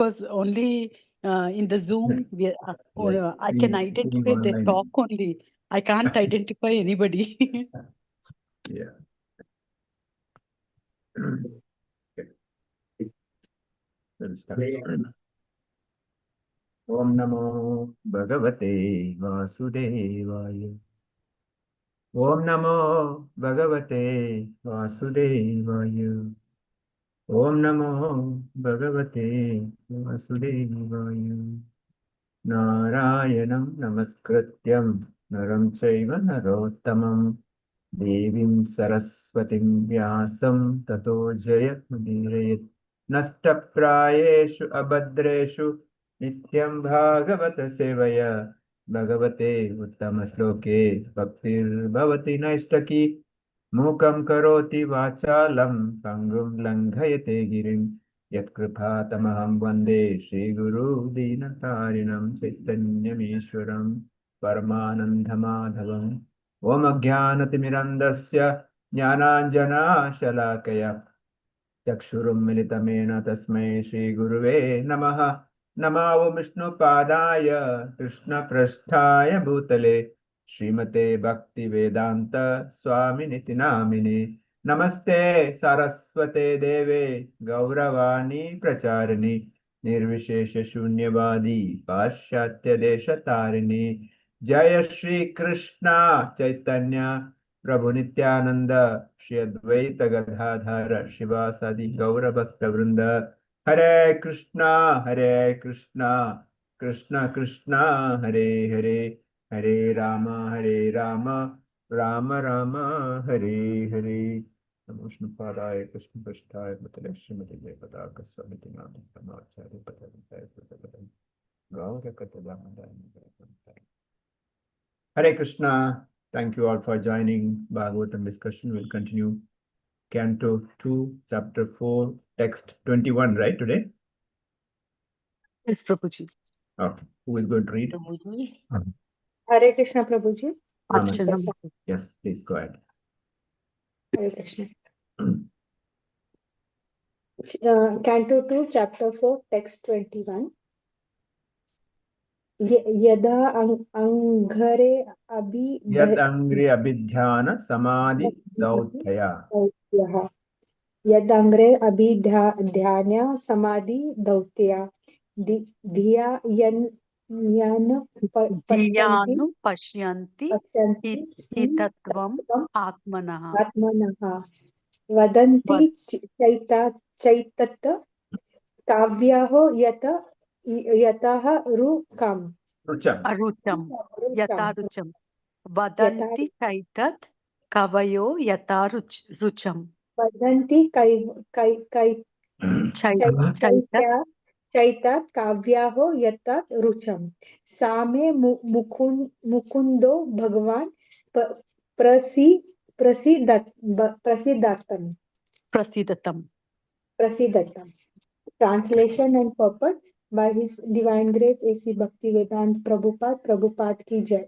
Because only in the Zoom, Yes, I can seeing identify the online. talk only. I can't identify anybody. Yeah. Okay, let's start. Om Namo Bhagavate Vasudevaya. Om Namo Bhagavate Vasudevaya. Om Namo Bhagavate Vasudevaya. Narayanam Namaskrityam Naram Chaiva Narottamam Devim Saraswatim Vyasam Tato Jayat Nashtaprayeshu Abhadreshu Nityam Bhagavata Sevaya Bhagavate Uttama Shloke Bhaktir Bhavati Naishtaki Mukam Karoti Vachalam Pangum Langhayate Girim Yatkripatamaham Vande Shri Guru Dinatarinam Chaitanyameshwaram Paramanandhamadhavam Om Ajnanatimirandasya Jnananjana चक्षुरुं मिलितमेन तस्मै श्रीगुरुवे नमः नमो विष्णुपादाय कृष्णपृष्ठाय भूतले श्रीमते भक्तिवेदान्त स्वामिनिति नामिने नमस्ते सरस्वते देवे गौरवाणी प्रचारिणि निर्विशेषशून्यवादी पाश्चात्यदेशतारिणि जय श्री कृष्ण चैतन्य प्रभु नित्यानंद श्री अद्वैत गदाधर शिवासादि गौर भक्त वृंद हरे कृष्णा कृष्ण कृष्ण हरे हरे हरे राम राम राम हरे हरे नमो विष्णुपादाय कृष्ण पृष्ठाय भूतले श्रीमते जय पताका स्वामी नाम आचार्य पद गौर कथामृत Hare Krishna. Thank you all for joining Bhagavatam discussion. We'll continue Canto 2, Chapter 4, Text 21, right, today? Yes, Prabhuji. Okay. Who is going to read? Prabhuji. Hare Krishna, Prabhuji. Archana. Yes, please go ahead. Hare Krishna. Canto 2, Chapter 4, Text 21. यदा अंघरे Yad angri abhidhyana samadhi dautaya. यदंग्रे अभिध्यान समाधि दौत्या धिया यन Dhyanu pashyanti hittatvam atmanah. आत्मनः वदन्ति चैतत् काव्याः यतः रुकम् Arucham. Yatarucham. Vadanti chaitat kavayo yatarucham. वदन्ति Chaitat. चैतत् काव्याः यतत् रुचम् सा मे मुकुन्दो भगवान् प्रसीदत्तम् Prasidattam. Translation and purport by His Divine Grace A.C. Bhaktivedanta Prabhupada ki jai.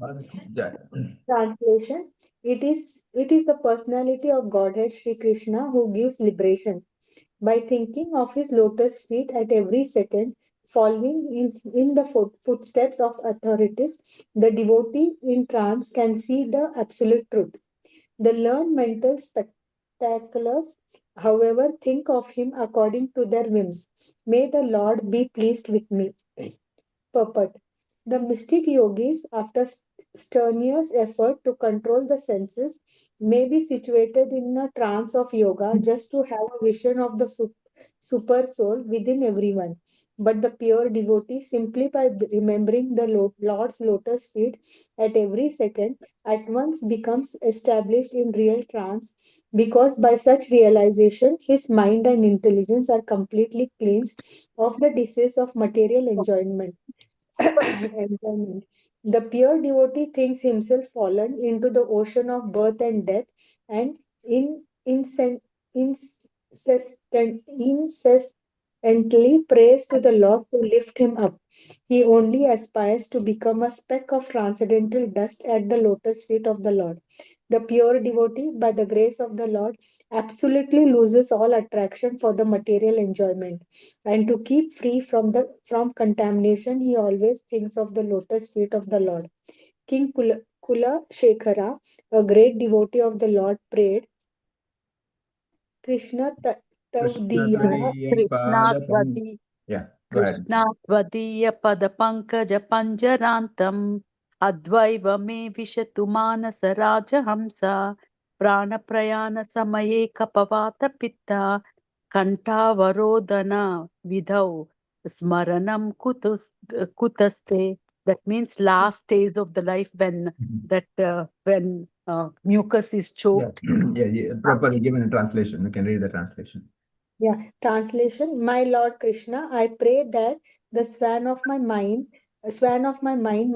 Translation: It is the personality of Godhead Sri Krishna who gives liberation. By thinking of his lotus feet at every second, following in the footsteps of authorities, the devotee in trance can see the absolute truth. The learned mental spectaculars, however, think of him according to their whims. May the Lord be pleased with me. Purport: The mystic yogis, after strenuous effort to control the senses, may be situated in a trance of yoga just to have a vision of the super soul within everyone. But the pure devotee, simply by remembering the Lord's lotus feet at every second, at once becomes established in real trance, because by such realization his mind and intelligence are completely cleansed of the disease of material enjoyment. The pure devotee thinks himself fallen into the ocean of birth and death, and incessantly prays to the Lord to lift him up. He only aspires to become a speck of transcendental dust at the lotus feet of the Lord. The pure devotee, by the grace of the Lord, absolutely loses all attraction for the material enjoyment. And to keep free from contamination, he always thinks of the lotus feet of the Lord. King Kula Shekhara, a great devotee of the Lord, prayed, Krishna Krishna Tavdiya. Tadiya Pada Pang- कृष्णात्वदि Yeah, go ahead. कृष्णात्वदीयपदपङ्कजपञ्जरान्तम् अद्वैव मे विशतु मानसराजहंसा प्राणप्रयाणसमये कपवातपित्ता कण्ठावरोदन विधौ स्मरणं कुतस्ते. That means last stage of the life when mucus is choked. Yeah, properly given a translation. You can read the translation. Yeah, translation. My Lord Krishna, I pray that the swan of my mind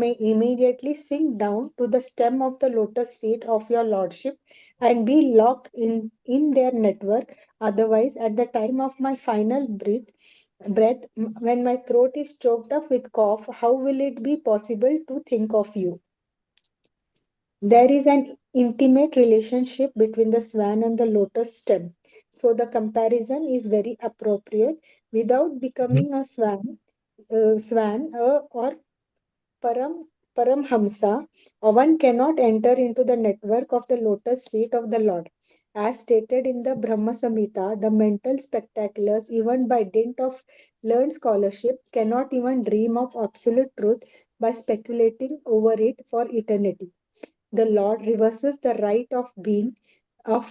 may immediately sink down to the stem of the lotus feet of your Lordship and be locked in their network. Otherwise, at the time of my final breath, when my throat is choked up with cough, how will it be possible to think of you? There is an intimate relationship between the swan and the lotus stem. So the comparison is very appropriate. Without becoming a swan or param, paramhamsa, one cannot enter into the network of the lotus feet of the Lord. As stated in the Brahma Samhita, the mental spectaculars, even by dint of learned scholarship, cannot even dream of absolute truth by speculating over it for eternity. The Lord reverses the right of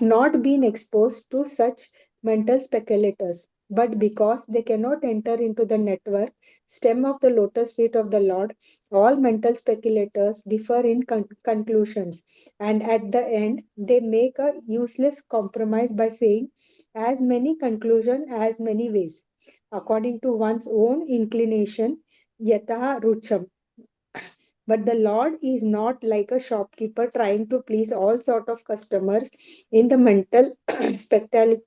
not being exposed to such mental speculators. But because they cannot enter into the network, stem of the lotus feet of the Lord, all mental speculators differ in conclusions. And at the end, they make a useless compromise by saying, as many conclusions, as many ways, according to one's own inclination, yata rucham. But the Lord is not like a shopkeeper trying to please all sort of customers in the mental speculator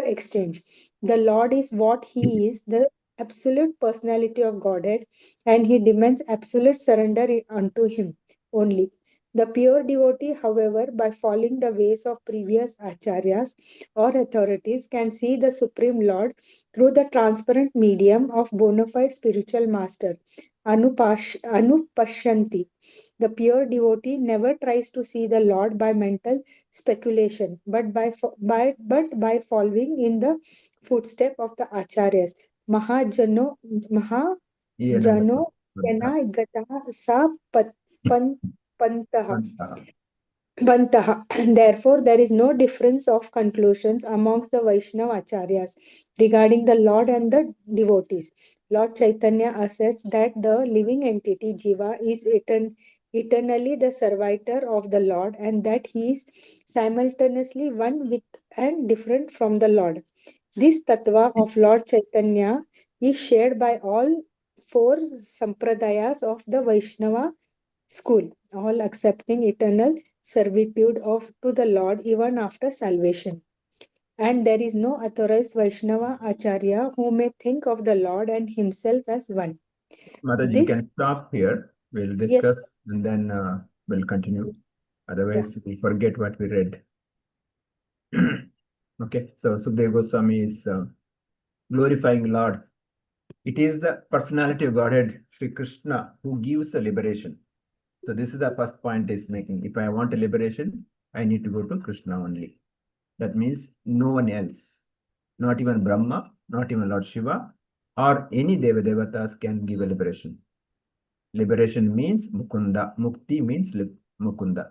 exchange. The Lord is what He is, the absolute personality of Godhead, and He demands absolute surrender unto Him only. The pure devotee, however, by following the ways of previous acharyas or authorities, can see the Supreme Lord through the transparent medium of bona fide spiritual master, Anupashyanti. The pure devotee never tries to see the Lord by mental speculation, but by following in the footstep of the acharyas. Mahajano Yenagata. Mahajano Yana Gata Sa Pantaha. Bantaha. Therefore, there is no difference of conclusions amongst the Vaishnava Acharyas regarding the Lord and the devotees. Lord Chaitanya asserts that the living entity Jiva is eternally the servitor of the Lord and that he is simultaneously one with and different from the Lord. This tattva of Lord Chaitanya is shared by all four sampradayas of the Vaishnava school, all accepting eternal servitude of to the Lord even after salvation. And there is no authorized Vaishnava Acharya who may think of the Lord and himself as one. Mataji, you This, can stop here. We'll yes, discuss and then we'll continue. yeah, Otherwise, we forget what we read. Okay, so Sukadeva Goswami is glorifying Lord. It is the personality of Godhead, Sri Krishna, who gives the liberation. So this is the first point is making. If I want a liberation, I need to go to Krishna only. That means no one else, not even Brahma, not even Lord Shiva, or any Devatas can give a liberation. Liberation means Mukunda. Mukti means Mukunda.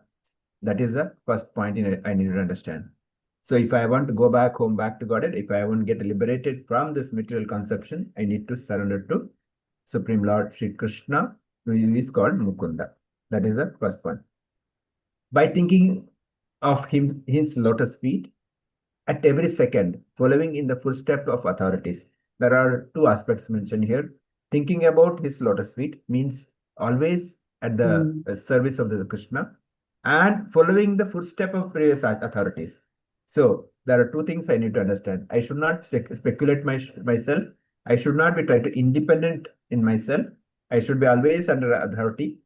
That is the first point I need to understand. So if I want to go back home, back to Godhead, if I want to get liberated from this material conception, I need to surrender to Supreme Lord Sri Krishna, who is called Mukunda. That is the first point. By thinking of him, his lotus feet, at every second, following in the footsteps of authorities. There are two aspects mentioned here. Thinking about his lotus feet means always at the service of the Krishna and following the footstep of previous authorities. So there are two things I need to understand. I should not speculate myself. I should not be trying to independent in myself. I should be always under authority.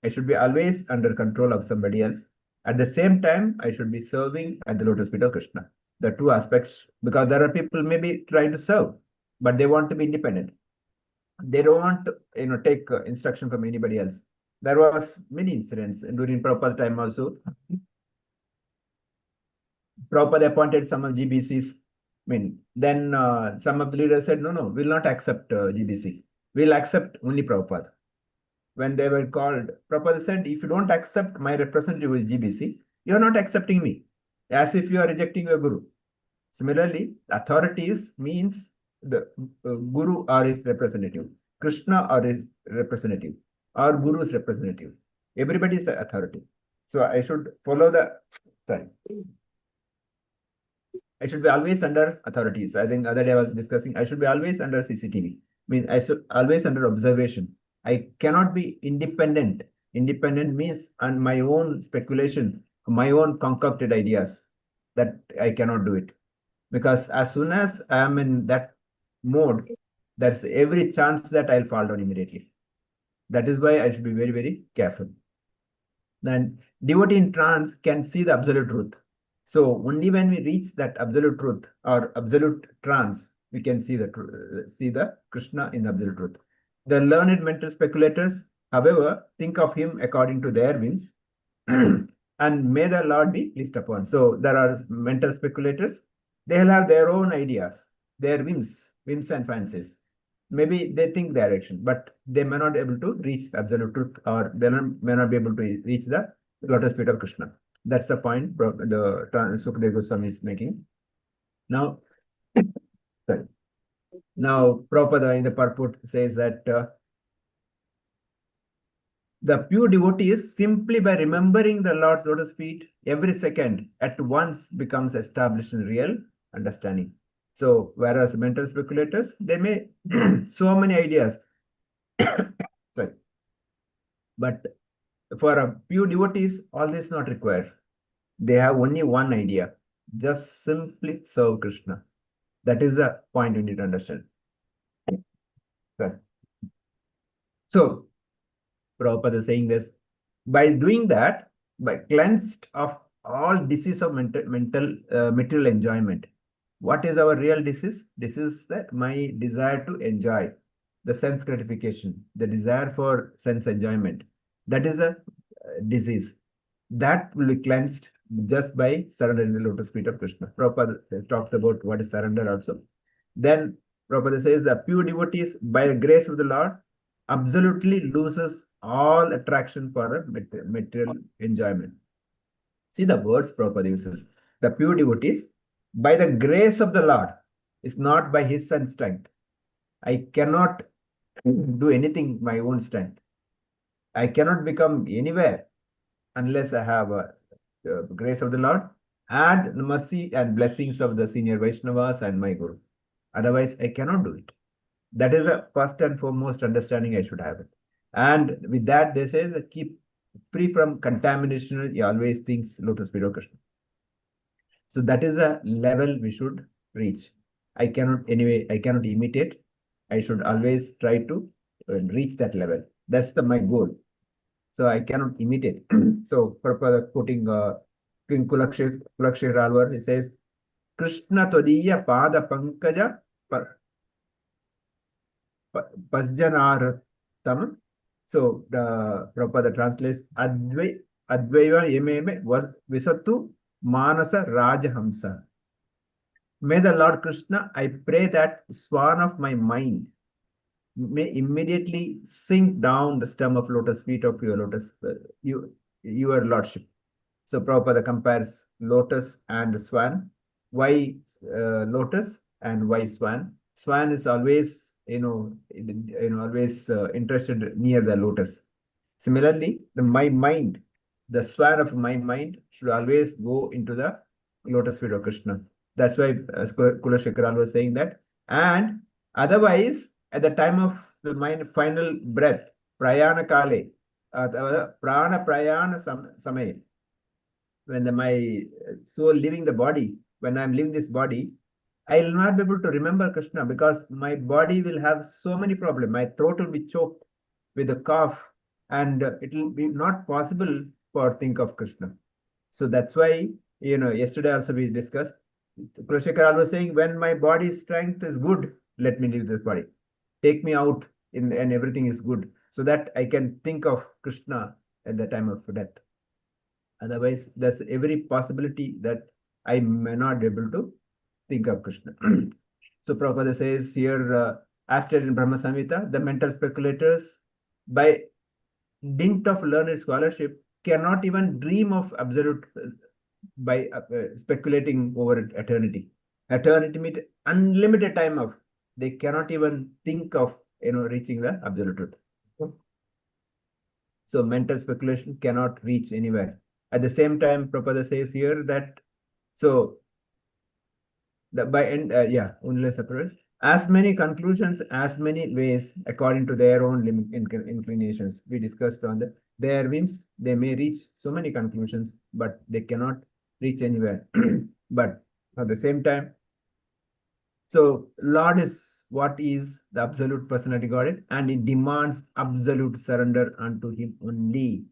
I should be always under control of somebody else. At the same time, I should be serving at the lotus feet of Krishna. The two aspects, because there are people maybe trying to serve, but they want to be independent. They don't want to, take instruction from anybody else. There was many incidents during Prabhupada time also. Prabhupada appointed some of GBCs. Then some of the leaders said, no, we'll not accept GBC. We'll accept only Prabhupada. When they were called, Prabhupada said, if you don't accept my representative who is GBC, you're not accepting me, as if you are rejecting your guru. Similarly, authorities means the guru or his representative, Krishna or his representative, or guru's representative. Everybody is authority. So I should follow I should be always under authorities. I think other day I was discussing, I should be always under CCTV. I should always under observation. I cannot be independent. Independent means on my own speculation, my own concocted ideas, that I cannot do it. Because as soon as I am in that mode, there's every chance that I'll fall down immediately. That is why I should be very, very careful. Then devotee in trance can see the absolute truth. So only when we reach that absolute truth or absolute trance, we can see the Krishna in the absolute truth. The learned mental speculators, however, think of him according to their whims, and may the Lord be pleased upon. So there are mental speculators. They'll have their own ideas, their whims and fancies. Maybe they think direction, but they may not be able to reach the absolute truth, or they may not be able to reach the lotus feet of Krishna. That's the point the Sukadeva Goswami is making. Now, sorry. Now, Prabhupada in the purport says that the pure devotees, simply by remembering the Lord's lotus feet every second, at once becomes established in real understanding. So, whereas mental speculators, they may so many ideas. Sorry. But for a pure devotees, all this is not required. They have only one idea, just simply serve Krishna. That is the point we need to understand. Sorry. So, Prabhupada is saying this, by doing that, by cleansed of all disease of material enjoyment. What is our real disease? This is that my desire to enjoy, the sense gratification, the desire for sense enjoyment. That is a disease. That will be cleansed just by surrendering the lotus feet of Krishna. Prabhupada talks about what is surrender also. Then Prabhupada says the pure devotees, by the grace of the Lord, absolutely loses all attraction for material enjoyment. See the words Prabhupada uses. The pure devotees, by the grace of the Lord, is not by his own strength. I cannot do anything my own strength. I cannot become anywhere unless I have the grace of the Lord and the mercy and blessings of the senior Vaishnavas and my Guru. Otherwise, I cannot do it. That is a first and foremost understanding I should have it. And with that, they say, keep free from contamination. He always thinks lotus feet of Krishna. So that is a level we should reach. I cannot imitate. I should always try to reach that level. That's my goal. So I cannot imitate. So Prabhupada quoting King Kulakshekhar Alvar, he says, Krishna Todiya Pada Pankaja Pasjanaratam. So the Prabhupada translates Advaiva Yememe was Visatu Manasa Rajahamsa. May the Lord Krishna, I pray that swan of my mind may immediately sink down the stem of lotus feet of your lotus, your lordship. So Prabhupada compares lotus and swan. Why lotus and why swan? Swan is always, always interested near the lotus. Similarly, my mind, the swan of my mind should always go into the lotus feet of Krishna. That's why Kulakshekhar was saying that. And otherwise, at the time of my final breath, prayana kale, prana prayana samay, when my soul leaving the body, when I'm leaving this body, I will not be able to remember Krishna because my body will have so many problems. My throat will be choked with a cough. and it will be not possible for think of Krishna. So that's why, yesterday also we discussed, Kulashekhar was saying, when my body's strength is good, let me leave this body. Take me out and everything is good, so that I can think of Krishna at the time of death. Otherwise, there's every possibility that I may not be able to think of Krishna. So Prabhupada says here, as stated in Brahma Samhita, the mental speculators, by dint of learned scholarship, cannot even dream of absolute by speculating over eternity. Eternity means unlimited time of. They cannot even think of reaching the absolute truth. So mental speculation cannot reach anywhere. At the same time, Prabhupada says here that so the by end only separate as many conclusions as many ways according to their own inclinations. We discussed on their whims. They may reach so many conclusions, but they cannot reach anywhere. But at the same time, so Lord is what is the absolute personality Godhead, and it demands absolute surrender unto Him only.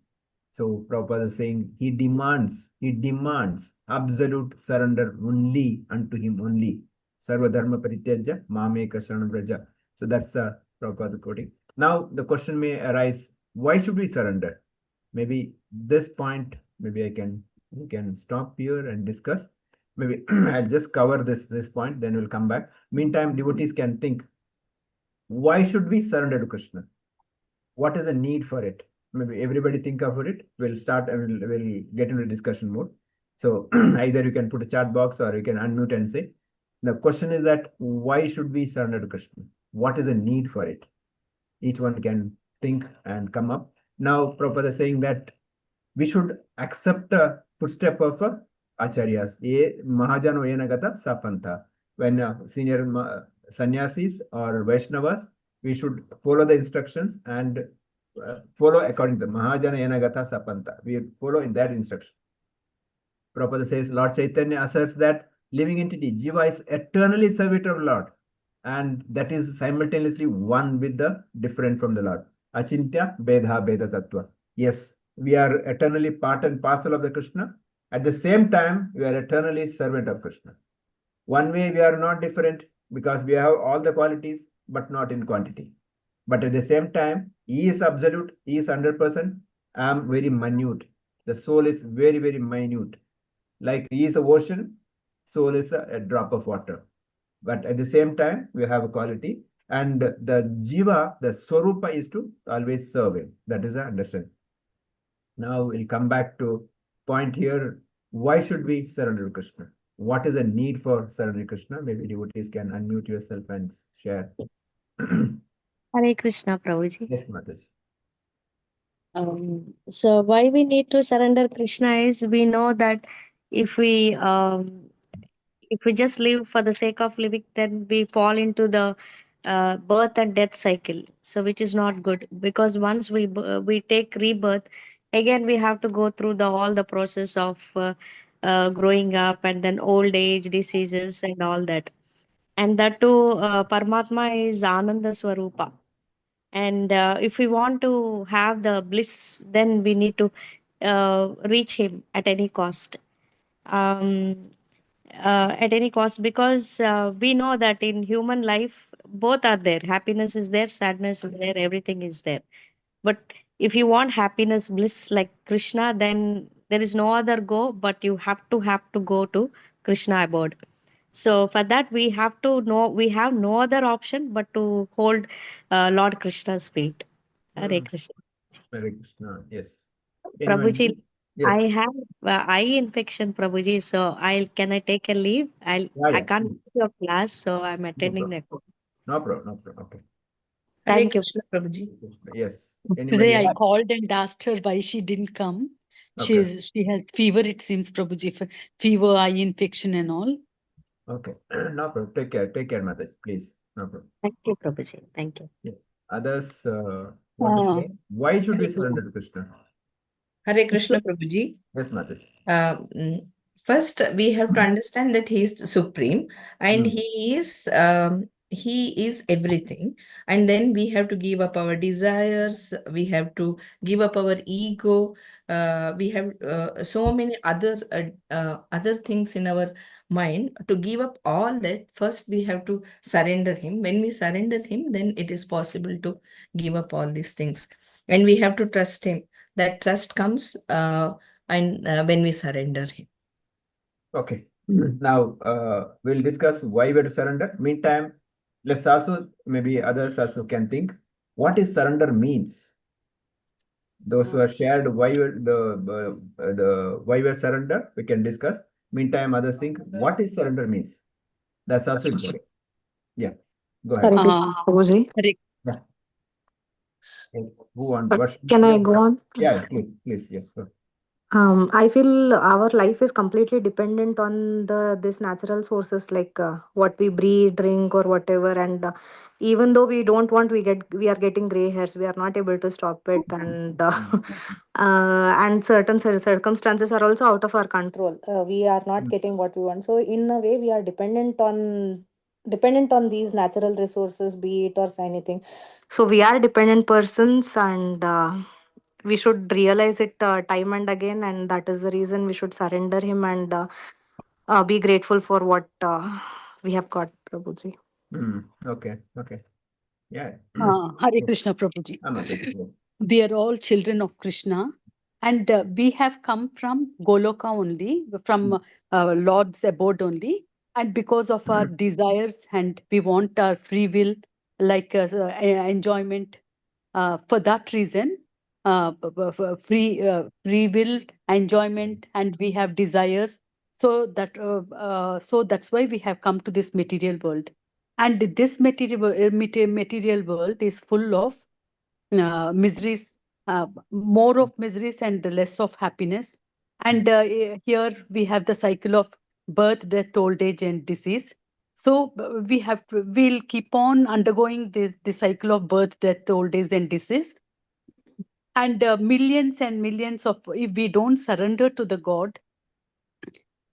So Prabhupada is saying he demands absolute surrender only unto him only. Sarva dharma parityaja mameka sharanam vraja. So that's Prabhupada quoting. Now the question may arise, why should we surrender? Maybe this point, maybe we can stop here and discuss. Maybe I'll just cover this point, then we'll come back. Meantime, devotees can think, why should we surrender to Krishna? What is the need for it? Maybe everybody think about it. We'll start and we'll get into discussion mode. So either you can put a chat box or you can unmute and say. The question is that why should we surrender to Krishna? What is the need for it? Each one can think and come up. Now Prabhupada is saying that we should accept a footstep of acharyas. Mahajano yenagata sapanta. When senior sannyasis or Vaishnavas, we should follow the instructions and follow according to Mahajana Yanagata Sapanta. We follow in that instruction. Prabhupada says Lord Chaitanya asserts that living entity, Jiva, is eternally servitor of Lord, and that is simultaneously one with the different from the Lord. Achintya Bedha Beda Tattva. Yes, we are eternally part and parcel of the Krishna. At the same time, we are eternally servant of Krishna. One way we are not different because we have all the qualities, but not in quantity. But at the same time, he is absolute, he is 100%, I am very minute. The soul is very, very minute. Like he is a ocean, soul is a drop of water. But at the same time, we have a quality. And the jiva, the swarupa, is to always serve him. That is the understanding. Now we'll come back to point here. Why should we surrender to Krishna? What is the need for surrender to Krishna? Maybe devotees can unmute yourself and share. Hare Krishna, Prabhuji. Yes, Mataji. So why we need to surrender Krishna is we know that if we just live for the sake of living, then we fall into the birth and death cycle. So which is not good, because once we take rebirth, again we have to go through all the process of growing up, and then old age, diseases, and all that. And that too, Paramatma is Ananda Swarupa. And if we want to have the bliss, then we need to reach him at any cost. um, at any cost, because we know that in human life both are there. Happiness is there, sadness is there, everything is there. But if you want happiness, bliss like Krishna, then there is no other go, but you have to go to Krishna abode. So for that we have to know, we have no other option but to hold Lord Krishna's feet. Hare Krishna. Hare Krishna. Yes. Prabhuji, Yes. I have eye infection, Prabhuji. So can I take a leave? I can't Please. go to your class, so I'm No attending problem. that. No problem. Okay. Hare Thank you. Krishna, Prabhuji. Yes. Today Anybody I else? called and asked her why she didn't come. Okay. She has fever, it seems, Prabhuji, fever, eye infection and all. Okay. No problem. Take care, Mataji. Please. No problem. Thank you, Prabhuji. Thank you. Yeah. Others want to say, why should we Hare surrender to Krishna? Hare Krishna, Prabhuji. Yes, Mataji. First, we have to understand that he is supreme, and Hmm. he is He is everything. And then we have to give up our desires, we have to give up our ego, we have so many other things in our mind. To give up all that, first we have to surrender him. When we surrender him, then it is possible to give up all these things. And we have to trust him. That trust comes and when we surrender him. Okay. Now we'll discuss why we have to surrender. Meantime, let's also, maybe others also can think, what is surrender means. Those who have shared why the why we surrender, we can discuss. Meantime, others think what is surrender means. That's also important. Yeah, go ahead. Hare Krishna, Prabhuji. Hare- Yeah. Who want? Can I Yeah, go on? yeah, please, yes. Go. I feel our life is completely dependent on this natural sources like what we breathe, drink, or whatever. And even though we don't want, we are getting gray hairs. We are not able to stop it, and and certain circumstances are also out of our control. We are not getting what we want. So in a way, we are dependent on these natural resources, be it or anything. So we are dependent persons, and we should realize it time and again, and that is the reason we should surrender him and be grateful for what we have got, Prabhuji. Okay, okay. Yeah. Hare Krishna Prabhuji. Yeah. We are all children of Krishna, and we have come from Goloka only, from Lord's abode only, and because of our desires, and we want our free will, like enjoyment. For that reason, free will, enjoyment, and we have desires. So that's why we have come to this material world, and this material world is full of miseries, more of miseries and less of happiness. And here we have the cycle of birth, death, old age, and disease. So we'll keep on undergoing the cycle of birth, death, old age, and disease. And millions and millions of, if we don't surrender to the God,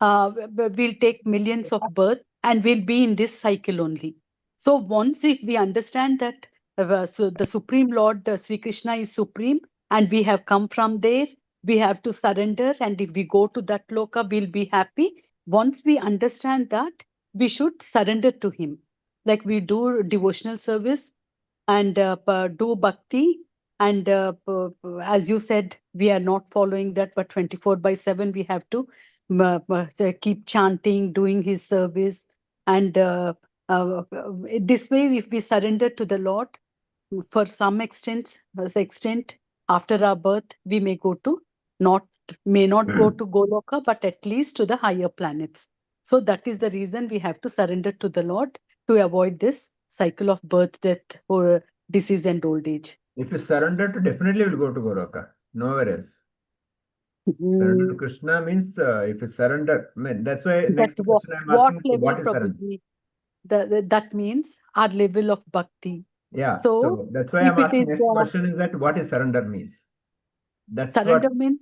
we'll take millions of birth and we'll be in this cycle only. So once if we understand that so the Supreme Lord Sri Krishna is supreme and we have come from there, we have to surrender, and if we go to that loka, we'll be happy. Once we understand that, we should surrender to him. Like we do devotional service and do bhakti. And as you said, we are not following that, but 24/7 we have to keep chanting, doing his service. And this way, if we surrender to the Lord, for some extent, after our birth, we may not go to Goloka, but at least to the higher planets. So that is the reason we have to surrender to the Lord to avoid this cycle of birth, death, or disease and old age. If you surrender to, definitely will go to Goroka, nowhere else. Surrender to Krishna means if you surrender, I mean, that's why next question I'm What asking, level, what is surrender? Prabhuji? That means our level of bhakti. Yeah, So so that's why if I'm it asking is next question is that what is surrender means? That's surrender what, means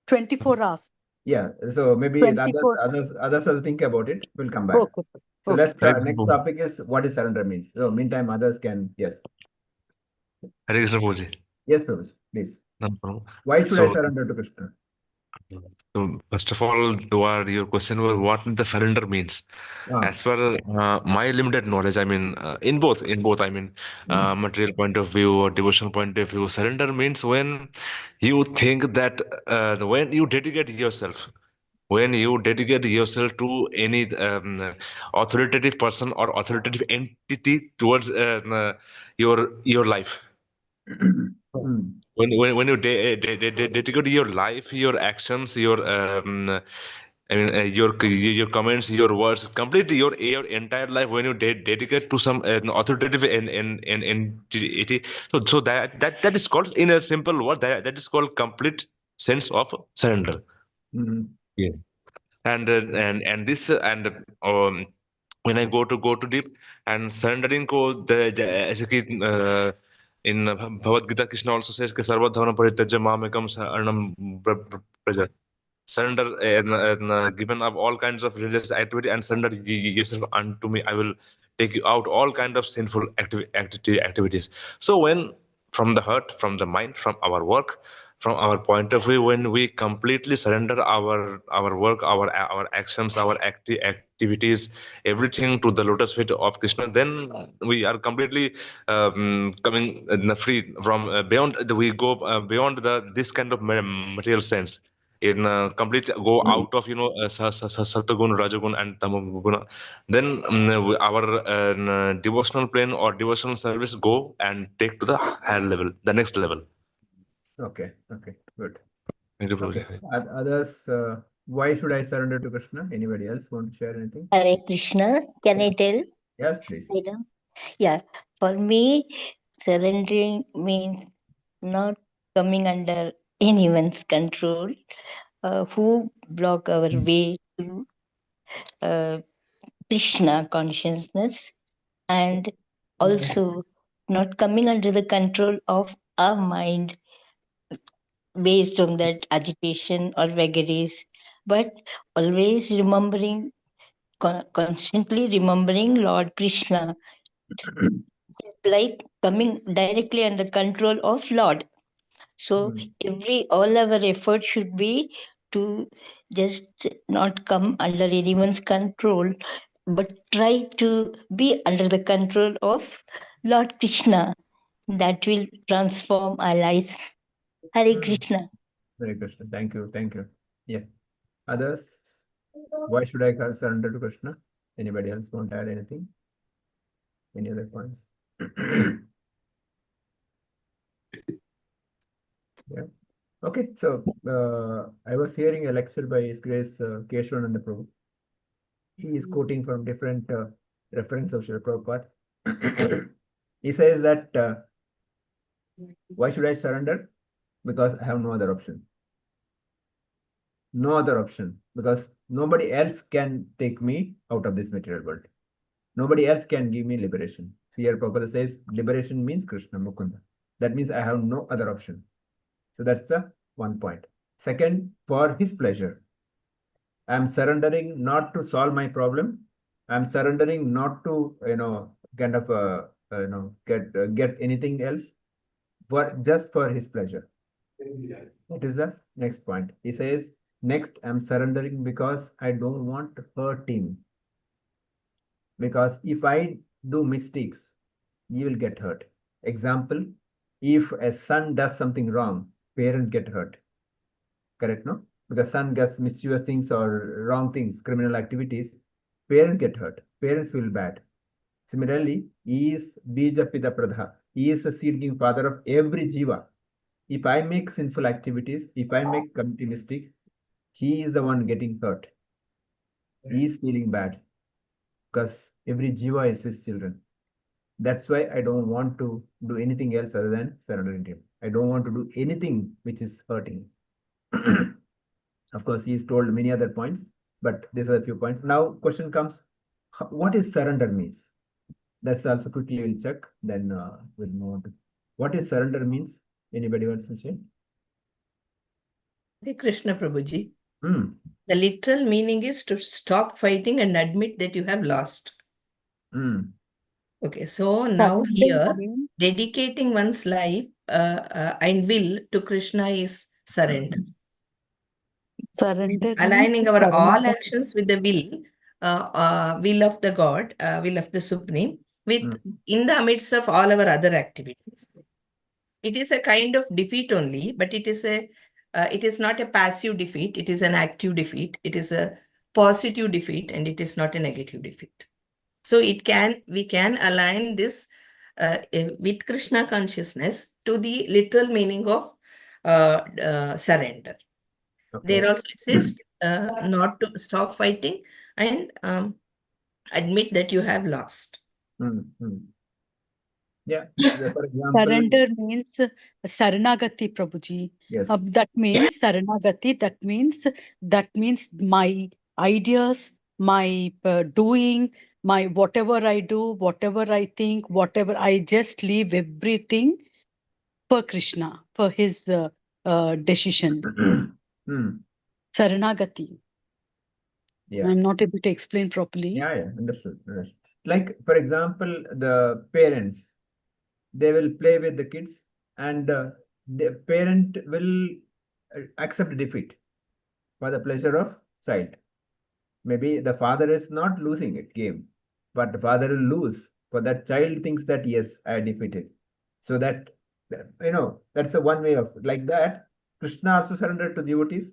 24 hours. yeah. So maybe 24. others will think about it. We'll come back. Okay. So Okay. let's next topic is what is surrender means. So meantime, others can, yes. Hare Krishna Prabhuji. Yes, Prabhu, please. No problem. Why should I So, surrender to Krishna? so first of all, your question was what the surrender means. Ah, As per my limited knowledge, I mean, in both, I mean, material point of view or devotional point of view, surrender means when you think that when you dedicate yourself, to any authoritative person or authoritative entity towards your life. When you dedicate your life, your actions, your your comments, your words, completely your entire life, when you dedicate to some authoritative and entity, so that is called, in a simple word, that is called complete sense of surrender. Yeah. And this when I go to deep and surrendering को ऐसे कि in Bhagavad Gita Krishna also says कि सर्वधर्म परित्यज्य मामेकं शरणं Vraj. Surrender and given up all kinds of religious activity and surrender yourself unto me. I will take out all kind of sinful activities. So when from the heart, from the mind, from our work, from our point of view, when we completely surrender our work, our actions, our activities, everything to the lotus feet of Krishna, then we are completely coming free from beyond we go beyond the this kind of material sense, in complete go out of Satagun, Rajagun, and Tamaguna. Then our devotional plane or devotional service go and take to the higher level, the next level. Okay, good. Thank you, Okay, Prabhuji. others, why should I surrender to Krishna? Anybody else want to share anything? Hare Krishna, can I tell? Yes, please. Madam? Yeah, for me, surrendering means not coming under anyone's control who block our way to uh, Krishna consciousness, and also not coming under the control of our mind based on that agitation or vagaries, but always remembering, constantly remembering Lord Krishna. It's like coming directly under control of Lord. So all our effort should be to just not come under anyone's control, but try to be under the control of Lord Krishna. That will transform our lives. Hare Krishna. Hare Krishna. Thank you. Yeah. Others, why should I surrender to Krishna? Anybody else want to add anything? Any other points? Yeah. Okay, so I was hearing a lecture by His Grace Keshavananda Prabhu. He is quoting from different reference of Srila Prabhupada. He says that why should I surrender? Because I have no other option. No other option, because nobody else can take me out of this material world. Nobody else can give me liberation. So here Prabhupada says liberation means Krishna, Mukunda. That means I have no other option. So that's the one point. Second, for his pleasure. I'm surrendering not to solve my problem. I'm surrendering not to, kind of, get anything else, but just for his pleasure. That is the next point. He says, next, I'm surrendering because I don't want to hurt him. Because if I do mistakes, you will get hurt. Example, if a son does something wrong, parents get hurt. Correct, no? Because son does mischievous things or wrong things, criminal activities, parents get hurt. Parents feel bad. Similarly, he is Bija Pita Pradha. He is the seed-giving father of every jiva. If I make sinful activities, if I make committee mistakes, he is the one getting hurt. He is feeling bad because every jiva is his children. That's why I don't want to do anything else other than surrendering to him. I don't want to do anything which is hurting. Of course, he's told many other points, but these are a few points. Now, question comes, what is surrender means? That's also quickly we'll check, then we'll move on to what is surrender means. Anybody wants to say? Hare Krishna, Prabhuji. Hmm. The literal meaning is to stop fighting and admit that you have lost. Okay, so now here, dedicating one's life and will to Krishna is surrender. Surrender Aligning our means all actions with the will of the God, will of the Supreme, with in the midst of all our other activities. It is a kind of defeat only, but it is not a passive defeat. It is an active defeat. It is a positive defeat, and it is not a negative defeat. So we can align this with Krishna consciousness to the literal meaning of surrender. Okay. There also it says not to stop fighting and admit that you have lost. Yeah, for example, surrender means Saranagati, Prabhuji. Yes. That means Saranagati. That means my ideas, my doing, my whatever I do, whatever I think, whatever I just leave everything for Krishna, for his decision. Saranagati. Yeah. I'm not able to explain properly. Yeah, understood. Like, for example, the parents, they will play with the kids, and the parent will accept defeat for the pleasure of child. Maybe the father is not losing it game, but the father will lose, for that child thinks that yes, I defeated. So that's the one way of like that. Krishna also surrendered to devotees.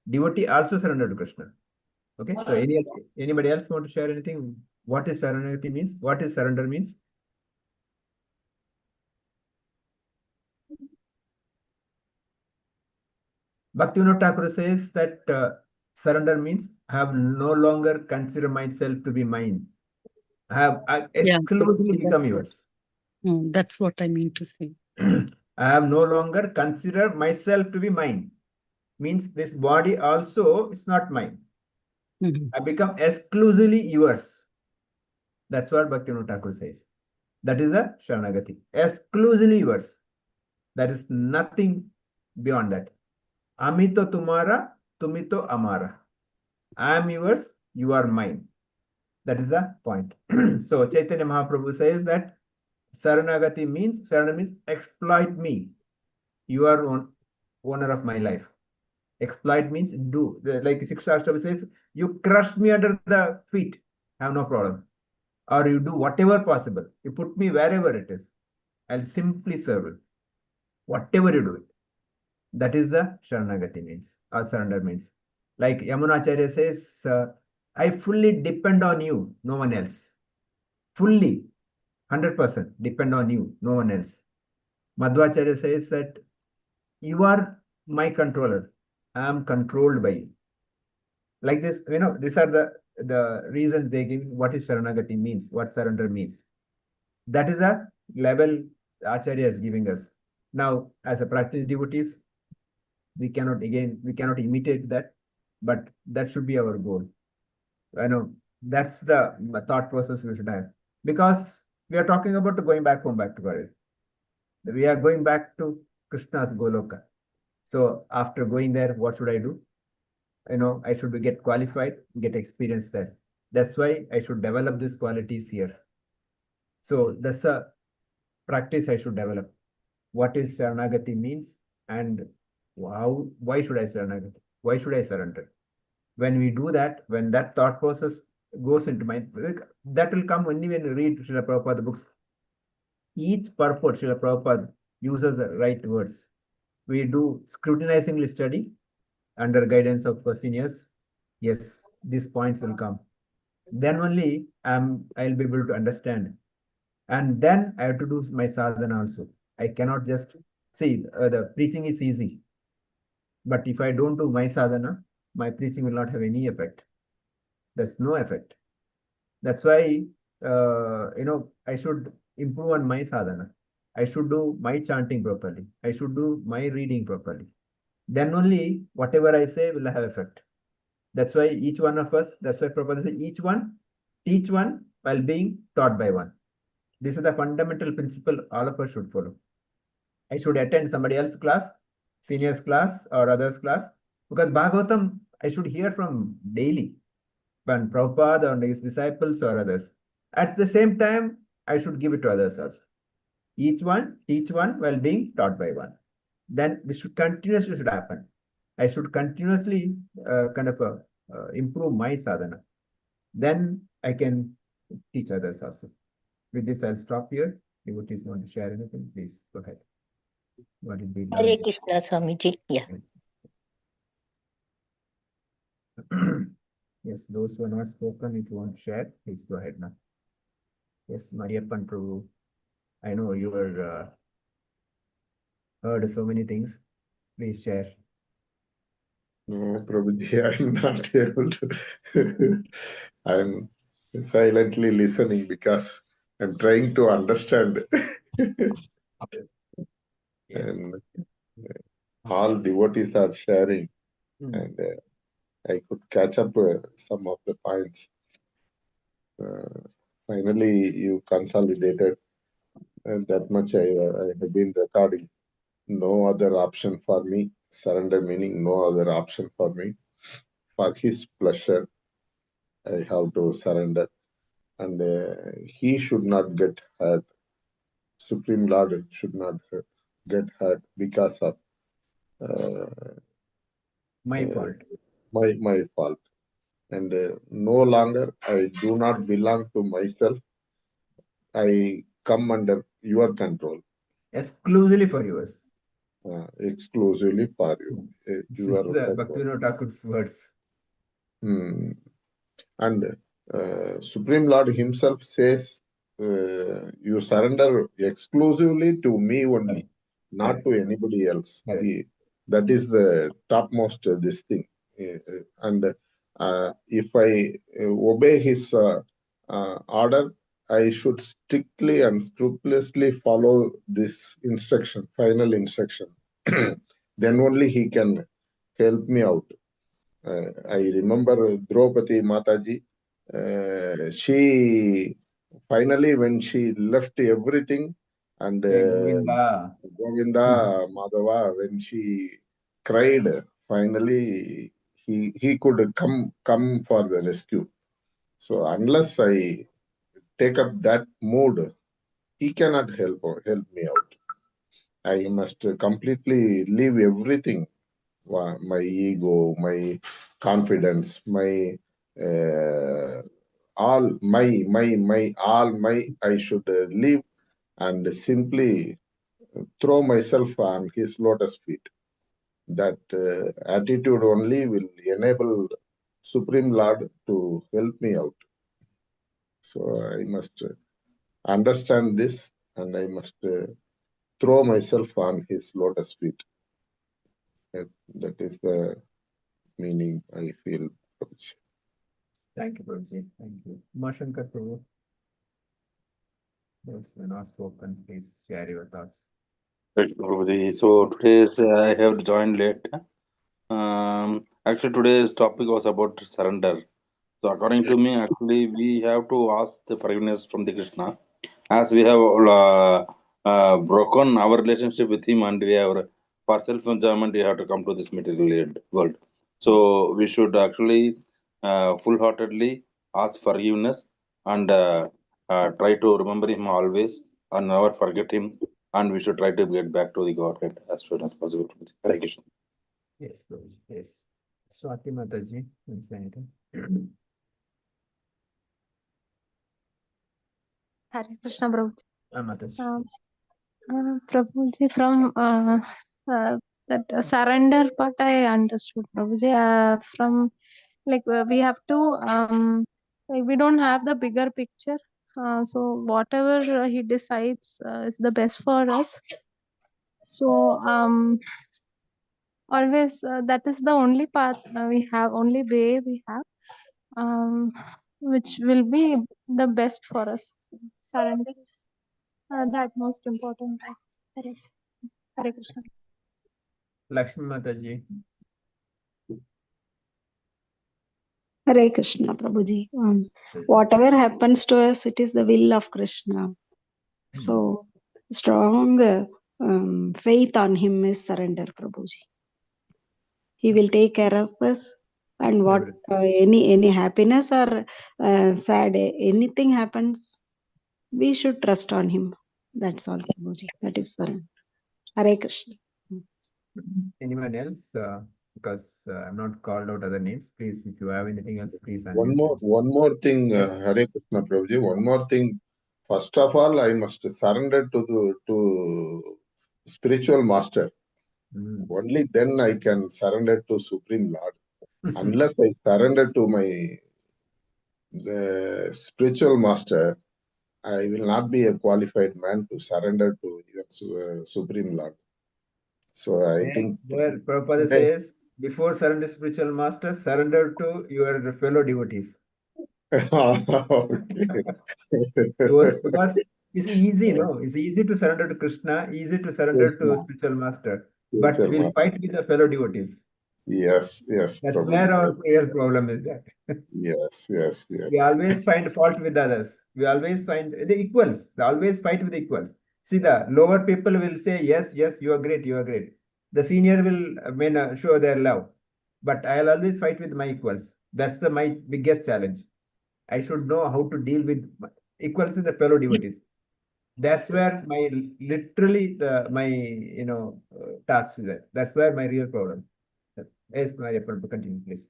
Devotee also surrendered to Krishna. Okay, so anybody else want to share anything? What is Saranagati means? What is surrender means? Bhaktivinoda Thakur says that surrender means I have no longer consider myself to be mine. I Yeah, exclusively become yours. that's what I mean to say. I have no longer consider myself to be mine. Means this body also is not mine. I become exclusively yours. That's what Bhaktivinoda Thakur says. That is a Sharanagati. Exclusively yours. There is nothing beyond that. Amito tumara, tumito amara. I am yours, you are mine. That is the point. So Chaitanya Mahaprabhu says that Saranagati means, Sarana means exploit me. You are owner of my life. Exploit means do. Like Shiksha says, you crushed me under the feet. I have no problem. Or you do whatever possible. You put me wherever it is. I'll simply serve it. Whatever you do it. That is the Sharanagati means, or surrender means. Like Yamunacharya says, I fully depend on you, no one else. Fully, 100% depend on you, no one else. Madhvacharya says that you are my controller. I am controlled by you. Like this, these are the reasons they give what is Sharanagati means, what surrender means. That is a level Acharya is giving us. Now, as a practice devotees, we cannot imitate that, but that should be our goal. I know that's the thought process we should have, because we are talking about going back home, back to God. We are going back to Krishna's Goloka. So after going there, what should I do? I should get qualified, get experience there. That's why I should develop these qualities here. So that's a practice I should develop. What is Sharanagati means, and why should I Sharanagati? Why should I surrender? When we do that, when that thought process goes into mind, that will come only when you read Srila Prabhupada books. Each purport Srila Prabhupada uses the right words. We do scrutinizingly study under guidance of seniors. Yes, these points will come. Then only I'll be able to understand. And then I have to do my sadhana also. I cannot just see the preaching is easy. But if I don't do my sadhana, my preaching will not have any effect. There's no effect. That's why, I should improve on my sadhana. I should do my chanting properly. I should do my reading properly. Then only whatever I say will have effect. That's why each one of us, that's why Prabhupada says, each one, teach one while being taught by one. This is the fundamental principle all of us should follow. I should attend somebody else's class, senior's class or others' class, because Bhagavatam I should hear from daily, when Prabhupada or his disciples or others. At the same time, I should give it to others also. Each one, teach one while being taught by one. Then this should continuously happen. I should continuously improve my sadhana. Then I can teach others also. With this, I'll stop here. Devotees want to share anything, please go ahead. What did we Hare learn? Krishna, Swamiji. Yeah. Yes, those who are not spoken, if you want to share, please go ahead now. Yes, Mariappan Prabhu, I know you were heard so many things. Please share. No, Prabhuji, I'm not able to. I'm silently listening because I'm trying to understand. And all devotees are sharing, and I could catch up some of the points. Finally, you consolidated, and that much I have been recording. No other option for me. Surrender meaning no other option for me. For his pleasure, I have to surrender. and he should not get hurt. Supreme Lord should not get hurt because of uh, My uh, fault. my fault. And no longer I do not belong to myself. I come under your control, Exclusively for yours. exclusively for you. This is Your the control. Bhaktivinoda Thakur's words. And Supreme Lord himself says, you surrender exclusively to me only, not Correct. to anybody else. Correct. That is the topmost this thing. And if I obey his order, I should strictly and scrupulously follow this instruction, final instruction. Then only he can help me out. I remember Draupadi Mataji. She finally, when she left everything, and Hey, Govinda. Govinda Madhava, when she cried, finally he could come for the rescue. So unless I take up that mood, he cannot help me out. I must completely leave everything, my ego, my confidence, my all my I should leave and simply throw myself on his lotus feet. That attitude only will enable Supreme Lord to help me out. So I must understand this, and I must throw myself on his lotus feet. That is the meaning I feel. Thank you, Prabhuji. Thank you. Umashankar Prabhu. Those who are not spoken, please share your thoughts. Right, Prabhuji. So today's I have joined late. Actually, today's topic was about surrender. So according to me, actually, we have to ask the forgiveness from the Krishna, as we have broken our relationship with him, and we have for self enjoyment we have to come to this material world. So we should actually full-heartedly ask forgiveness and try to remember him always and never forget him, and we should try to get back to the Godhead as soon as possible. Hare Krishna. Yes, Prabhuji. Yes. Swati Mataji, will you say anything? Hare Krishna Prabhuji. Mataji. Prabhuji, from that surrender part I understood, Prabhuji. From like we have to like we don't have the bigger picture. So whatever he decides is the best for us. So always that is the only path we have, only way we have, which will be the best for us. Surrender is that most important part. Hare Krishna. Lakshmi Mataji. Hare Krishna, Prabhuji. Whatever happens to us, it is the will of Krishna. So, strong faith on him is surrender, Prabhuji. He will take care of us, and what any happiness or sad, anything happens, we should trust on him. That's all, Prabhuji. That is surrender. Hare Krishna. Anyone else? Because I'm not called out other names. Please, if you have anything else, please. One more thing, Hare Krishna Prabhuji. One more thing. First of all, I must surrender to spiritual master. Only then I can surrender to Supreme Lord. Unless I surrender to my spiritual master, I will not be a qualified man to surrender to even Supreme Lord. So I think there Prabhupada says, before surrender to spiritual master, surrender to your fellow devotees. Because it's easy, no? It's easy to surrender to Krishna, easy to surrender to spiritual master, but we'll fight with the fellow devotees. Yes. That's Prabhuji. where our real problem is that. Yes. We always find fault with others. We always find the equals. They always fight with the equals. See, the lower people will say, yes, you are great, you are great. The senior will show their love. But I'll always fight with my equals. That's my biggest challenge. I should know how to deal with equals in the fellow devotees. That's where my literally my task is at. That's where my real problem. Yes, my continue, please.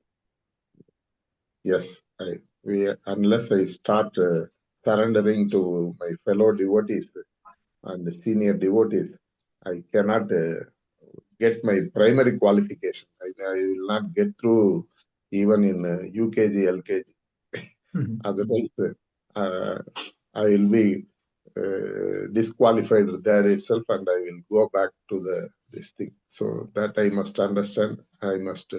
Yes, unless I start surrendering to my fellow devotees and senior devotees, I cannot get my primary qualification. I will not get through even in UKG, LKG. Otherwise, I will be disqualified there itself, and I will go back to this thing. So that I must understand. I must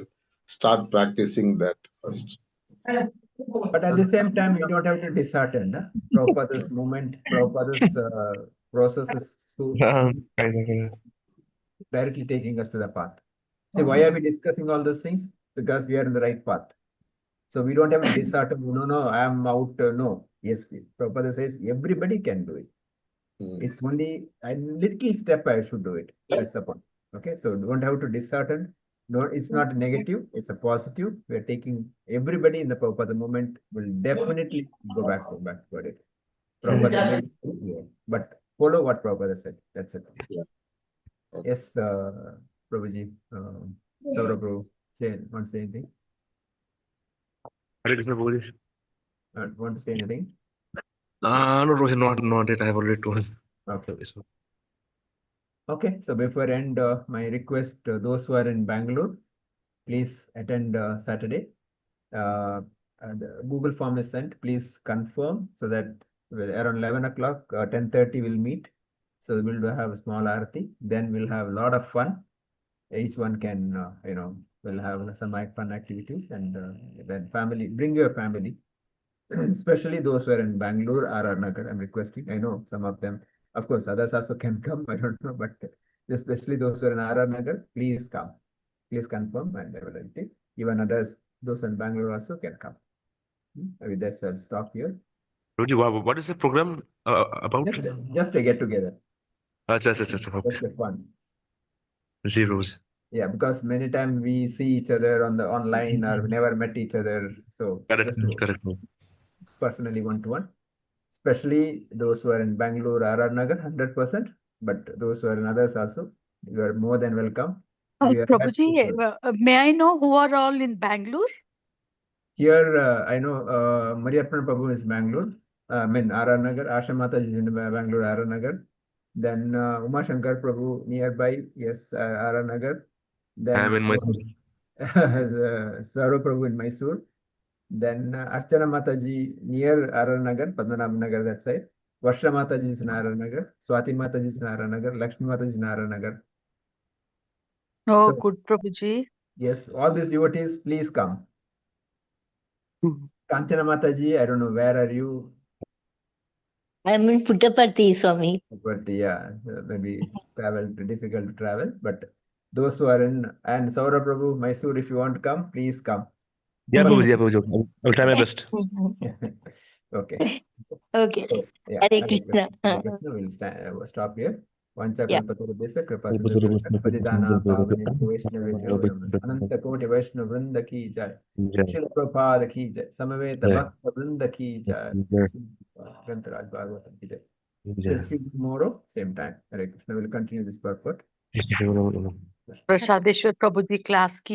start practicing that first. But at the same time, we don't have to dishearten. Prabhupada's movement, Prabhupada's process is so directly taking us to the path. See, why are we discussing all those things? Because we are in the right path. So we don't have to dishearten. No, I am out. No. Yes, Prabhupada says everybody can do it. It's only a little step I should do it. That's the point. Okay, so don't have to dishearten. No, it's not negative. It's a positive. We are taking everybody in the Prabhupada movement will definitely go back for it. Prabhupada will, yeah. But follow what Prabhupada said. That's it. Yeah. Okay. Yes, Prabhuji, Saurabh Prabhu, want to say anything? Hare Krishna, Prabhuji. Want to say anything? No, Prabhuji, not yet. I have already told. Okay. Okay, so before end, my request, those who are in Bangalore, please attend Saturday. The Google form is sent. Please confirm so that around 11 o'clock, 10:30 we'll meet. So we'll have a small arati. Then we'll have a lot of fun. Each one can, we'll have some fun activities, and then family, bring your family. Especially those who are in Bangalore, RR Nagar, I'm requesting. I know some of them, of course, others also can come. I don't know, but especially those who are in RR Nagar, please come. Please confirm and availability. Even others, those in Bangalore also can come. With this, I'll stop here. Prabhuji, what is the program about? Just a get together. Okay. Just a fun. See, Prabhuji. Yeah, because many times we see each other on the online or we never met each other. So Correct. Personally one-to-one. Especially those who are in Bangalore, RR Nagar, 100%. But those who are in others also, you are more than welcome. Prabhuji, may I know who are all in Bangalore? Here, I know Mariappan Prabhu is Bangalore. I mean, RR Nagar. Asha Mataji is in Bangalore, RR Nagar. Then Uma Shankar Prabhu nearby, yes, RR Nagar. Then I am in Mysore. Saru Prabhu in Mysore. Then Archana Mataji near RR Nagar, Padmanabh Nagar, that side. Varsha Mataji is in RR Nagar. Swati Mataji is in RR Nagar. Lakshmi Mataji is in RR Nagar. Oh, So, good, Prabhuji. yes, all these devotees, please come. Kanchana Mataji, I don't know, where are you? I'm in Puttaparthi, Swami. But yeah, maybe difficult to travel. But those who are in, and Saurabh Prabhu, Mysore, if you want to come, please come. Yeah, Prabhuji. I'll try my best. Okay. Okay. So, yeah, Hare Krishna. We'll stop here. Vancha Yeah. Kalpatarubhesa Kripa Sindhu Padidana Pavani Vaishnavibhyo Ananta Koti Vaishnav Vrinda Ki Jai Srila Prabhupada Ki Jai Samaveta Bhakta Vrinda Ki Jai Grantaraj Bhagavatam Ki Jai. We'll see you tomorrow, same time. Hare Krishna will continue this purport. Prashadeshwar Prabhuji class ki